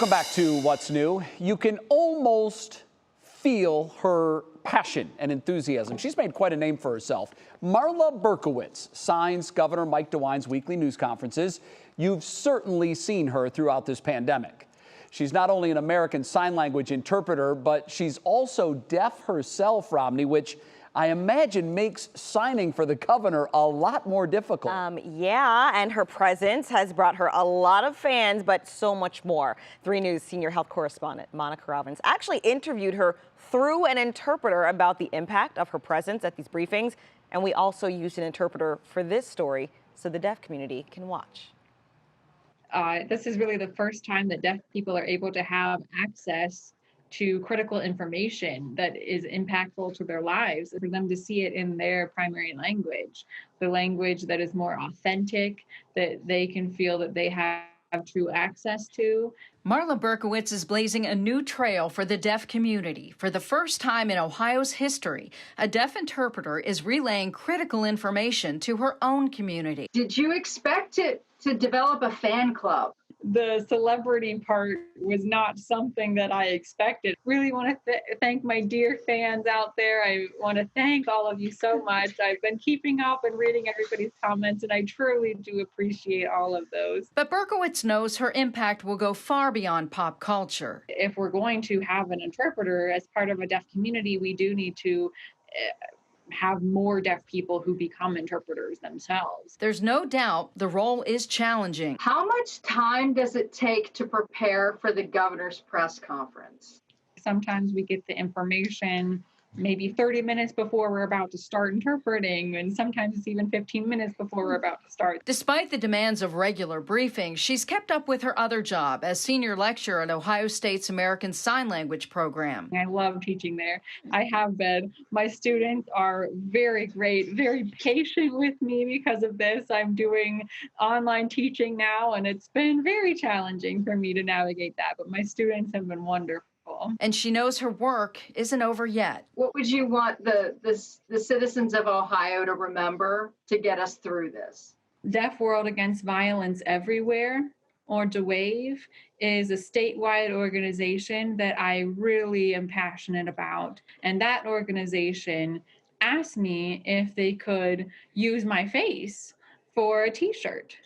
Welcome back to What's New. You can almost feel her passion and enthusiasm. She's made quite a name for herself. Marla Berkowitz signs Governor Mike DeWine's weekly news conferences. You've certainly seen her throughout this pandemic. She's not only an American Sign Language interpreter, but she's also deaf herself, Romney, which I imagine makes signing for the governor a lot more difficult. Yeah, and her presence has brought her a lot of fans, but so much more. 3 News senior health correspondent Monica Robbins actually interviewed her through an interpreter about the impact of her presence at these briefings. And we also used an interpreter for this story so the deaf community can watch. This is really the first time that deaf people are able to have access to critical information that is impactful to their lives, for them to see it in their primary language, the language that is more authentic, that they can feel that they have true access to. Marla Berkowitz is blazing a new trail for the deaf community. For the first time in Ohio's history, a deaf interpreter is relaying critical information to her own community. Did you expect it to develop a fan club? The celebrity part was not something that I expected. Really want to thank my dear fans out there. I want to thank all of you so much. I've been keeping up and reading everybody's comments, and I truly do appreciate all of those. But Berkowitz knows her impact will go far beyond pop culture. If we're going to have an interpreter as part of a deaf community, we do need to have more deaf people who become interpreters themselves. There's no doubt the role is challenging. How much time does it take to prepare for the governor's press conference? Sometimes we get the information maybe 30 minutes before we're about to start interpreting, and sometimes it's even 15 minutes before we're about to start. Despite the demands of regular briefings, she's kept up with her other job as senior lecturer at Ohio State's American Sign Language program. I love teaching there. I have been. My students are very great, very patient with me because of this. I'm doing online teaching now, and it's been very challenging for me to navigate that, but my students have been wonderful. And she knows her work isn't over yet. What would you want the citizens of Ohio to remember to get us through this? Deaf World Against Violence Everywhere, or DeWave, is a statewide organization that I really am passionate about. And that organization asked me if they could use my face for a t-shirt.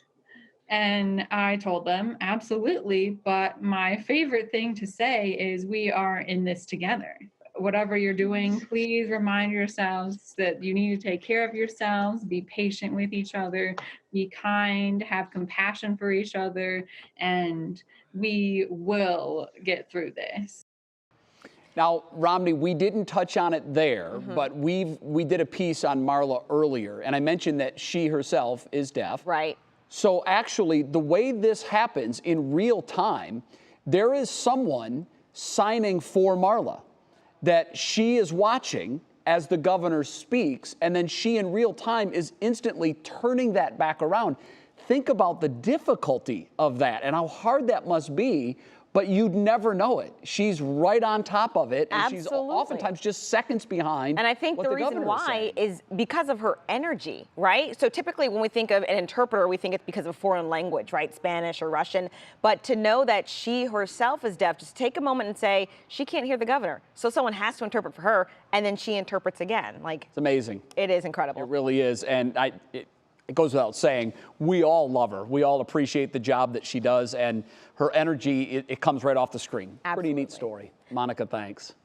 And I told them, absolutely, but my favorite thing to say is we are in this together. Whatever you're doing, please remind yourselves that you need to take care of yourselves, be patient with each other, be kind, have compassion for each other, and we will get through this. Now, Romney, we didn't touch on it there, but we did a piece on Marla earlier, and I mentioned that she herself is deaf. Right. So actually, the way this happens in real time, there is someone signing for Marla that she is watching as the governor speaks, and then she in real time is instantly turning that back around. Think about the difficulty of that and how hard that must be, but you'd never know it. She's right on top of it, and Absolutely. she's oftentimes just seconds behind. And I think the reason why is because of her energy, right? So typically when we think of an interpreter, we think it's because of a foreign language, right? Spanish or Russian. But to know that she herself is deaf, just take a moment and say, she can't hear the governor. So someone has to interpret for her, and then she interprets again. Like, It's amazing. It is incredible. It really is. And it goes without saying, we all love her. We all appreciate the job that she does, and her energy, it comes right off the screen. Absolutely. Pretty neat story. Monica, thanks.